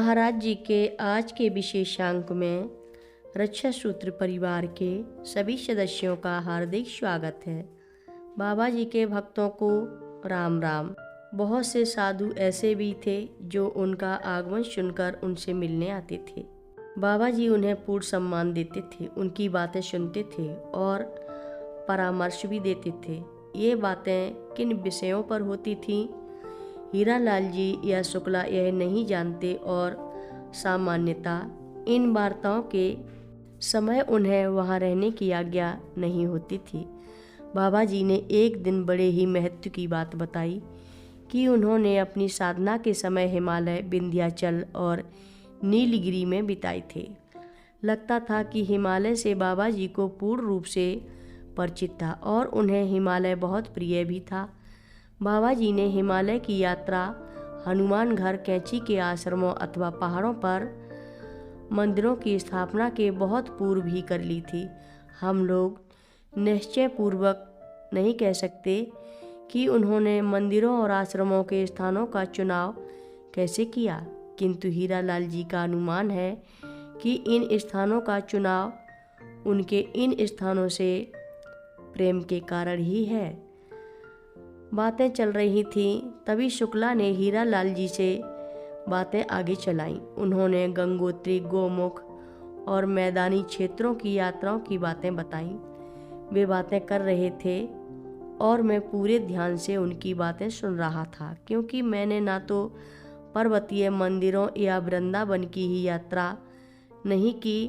महाराज जी के आज के विशेषांक में रक्षा सूत्र परिवार के सभी सदस्यों का हार्दिक स्वागत है। बाबा जी के भक्तों को राम राम। बहुत से साधु ऐसे भी थे जो उनका आगमन सुनकर उनसे मिलने आते थे। बाबा जी उन्हें पूर्ण सम्मान देते थे, उनकी बातें सुनते थे और परामर्श भी देते थे। ये बातें किन विषयों पर होती थीं, हीरालाल जी या शुक्ला यह नहीं जानते और सामान्यतः इन वार्ताओं के समय उन्हें वहाँ रहने की आज्ञा नहीं होती थी। बाबा जी ने एक दिन बड़े ही महत्व की बात बताई कि उन्होंने अपनी साधना के समय हिमालय, विंध्याचल और नीलगिरी में बिताए थे। लगता था कि हिमालय से बाबा जी को पूर्ण रूप से परिचित था और उन्हें हिमालय बहुत प्रिय भी था। बाबा जी ने हिमालय की यात्रा हनुमान घर, कैंची के आश्रमों अथवा पहाड़ों पर मंदिरों की स्थापना के बहुत पूर्व ही कर ली थी। हम लोग निश्चय पूर्वक नहीं कह सकते कि उन्होंने मंदिरों और आश्रमों के स्थानों का चुनाव कैसे किया, किंतु हीरालाल जी का अनुमान है कि इन स्थानों का चुनाव उनके इन स्थानों से प्रेम के कारण ही है। बातें चल रही थीं, तभी शुक्ला ने हीरालाल जी से बातें आगे चलाईं। उन्होंने गंगोत्री, गोमुख और मैदानी क्षेत्रों की यात्राओं की बातें बताईं। वे बातें कर रहे थे और मैं पूरे ध्यान से उनकी बातें सुन रहा था, क्योंकि मैंने ना तो पर्वतीय मंदिरों या वृंदावन की ही यात्रा नहीं की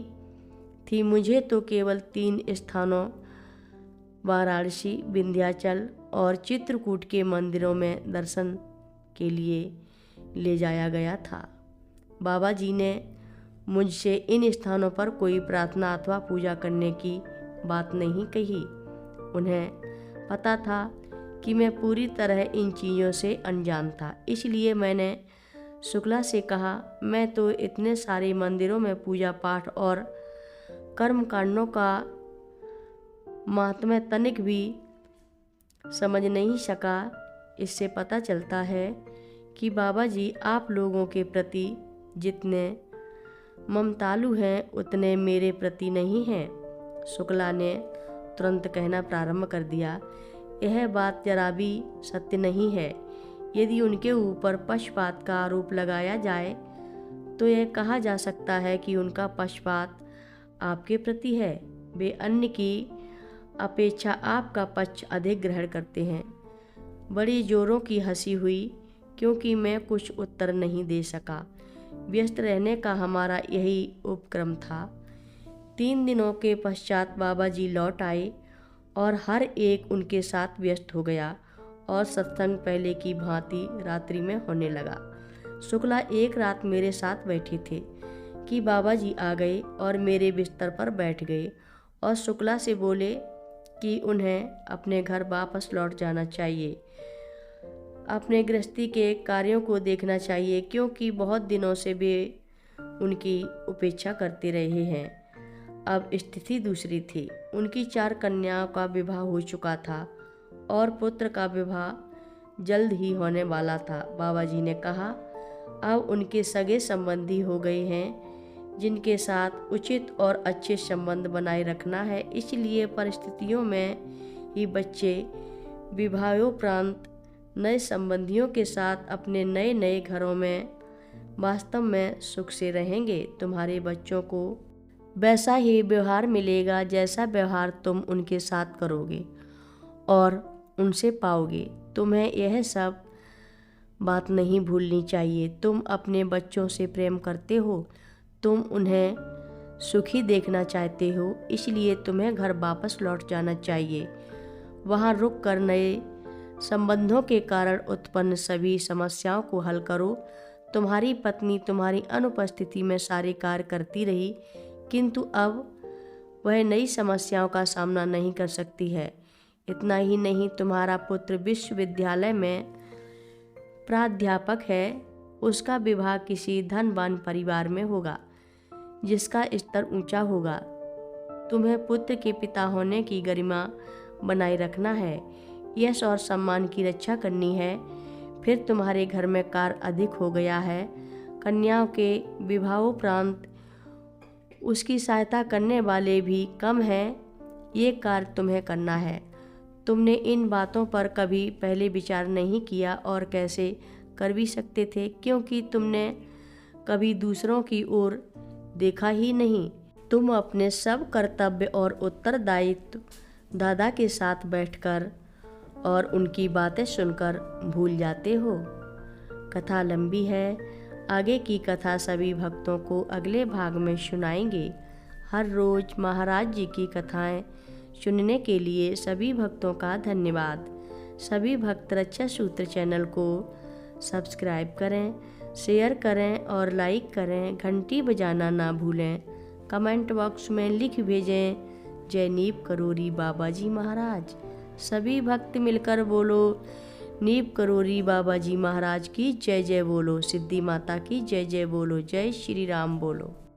थी। मुझे तो केवल 3 स्थानों, वाराणसी, विंध्याचल और चित्रकूट के मंदिरों में दर्शन के लिए ले जाया गया था। बाबा जी ने मुझसे इन स्थानों पर कोई प्रार्थना अथवा पूजा करने की बात नहीं कही। उन्हें पता था कि मैं पूरी तरह इन चीज़ों से अनजान था, इसलिए मैंने शुक्ला से कहा, मैं तो इतने सारे मंदिरों में पूजा पाठ और कर्मकांडों का महात्म्य तनिक भी समझ नहीं सका। इससे पता चलता है कि बाबा जी आप लोगों के प्रति जितने ममतालु हैं उतने मेरे प्रति नहीं हैं। शुक्ला ने तुरंत कहना प्रारंभ कर दिया, यह बात जरा भी सत्य नहीं है। यदि उनके ऊपर पक्षपात का आरोप लगाया जाए तो यह कहा जा सकता है कि उनका पक्षपात आपके प्रति है। वे अन्य की अपेक्षा आपका पक्ष अधिक ग्रहण करते हैं। बड़ी जोरों की हंसी हुई, क्योंकि मैं कुछ उत्तर नहीं दे सका। व्यस्त रहने का हमारा यही उपक्रम था। 3 दिनों के पश्चात बाबा जी लौट आए और हर एक उनके साथ व्यस्त हो गया और सत्संग पहले की भांति रात्रि में होने लगा। शुक्ला एक रात मेरे साथ बैठे थे कि बाबा जी आ गए और मेरे बिस्तर पर बैठ गए और शुक्ला से बोले कि उन्हें अपने घर वापस लौट जाना चाहिए, अपने गृहस्थी के कार्यों को देखना चाहिए, क्योंकि बहुत दिनों से वे उनकी उपेक्षा करते रहे हैं। अब स्थिति दूसरी थी। उनकी 4 कन्याओं का विवाह हो चुका था और पुत्र का विवाह जल्द ही होने वाला था। बाबा जी ने कहा, अब उनके सगे संबंधी हो गए हैं जिनके साथ उचित और अच्छे संबंध बनाए रखना है। इसलिए परिस्थितियों में ही बच्चे विवाहोपरांत नए संबंधियों के साथ अपने नए नए घरों में वास्तव में सुख से रहेंगे। तुम्हारे बच्चों को वैसा ही व्यवहार मिलेगा जैसा व्यवहार तुम उनके साथ करोगे और उनसे पाओगे। तुम्हें यह सब बात नहीं भूलनी चाहिए। तुम अपने बच्चों से प्रेम करते हो, तुम उन्हें सुखी देखना चाहते हो, इसलिए तुम्हें घर वापस लौट जाना चाहिए। वहाँ रुक कर नए संबंधों के कारण उत्पन्न सभी समस्याओं को हल करो। तुम्हारी पत्नी तुम्हारी अनुपस्थिति में सारे कार्य करती रही, किंतु अब वह नई समस्याओं का सामना नहीं कर सकती है। इतना ही नहीं, तुम्हारा पुत्र विश्वविद्यालय में प्राध्यापक है, उसका विवाह किसी धनवान परिवार में होगा जिसका स्तर ऊंचा होगा। तुम्हें पुत्र के पिता होने की गरिमा बनाए रखना है, यश और सम्मान की रक्षा करनी है। फिर तुम्हारे घर में कार्य अधिक हो गया है, कन्याओं के विवाहोपरांत उसकी सहायता करने वाले भी कम हैं। ये कार्य तुम्हें करना है। तुमने इन बातों पर कभी पहले विचार नहीं किया और कैसे कर भी सकते थे, क्योंकि तुमने कभी दूसरों की ओर देखा ही नहीं। तुम अपने सब कर्तव्य और उत्तरदायित्व दादा के साथ बैठकर और उनकी बातें सुनकर भूल जाते हो। कथा लंबी है, आगे की कथा सभी भक्तों को अगले भाग में सुनाएंगे। हर रोज महाराज जी की कथाएं सुनने के लिए सभी भक्तों का धन्यवाद। सभी भक्त रक्षा सूत्र चैनल को सब्सक्राइब करें, शेयर करें और लाइक करें। घंटी बजाना ना भूलें। कमेंट बॉक्स में लिख भेजें, जय नीप करोरी बाबा जी महाराज। सभी भक्त मिलकर बोलो, नीप करोरी बाबा जी महाराज की जय जय बोलो। सिद्धि माता की जय जय बोलो। जय श्री राम बोलो।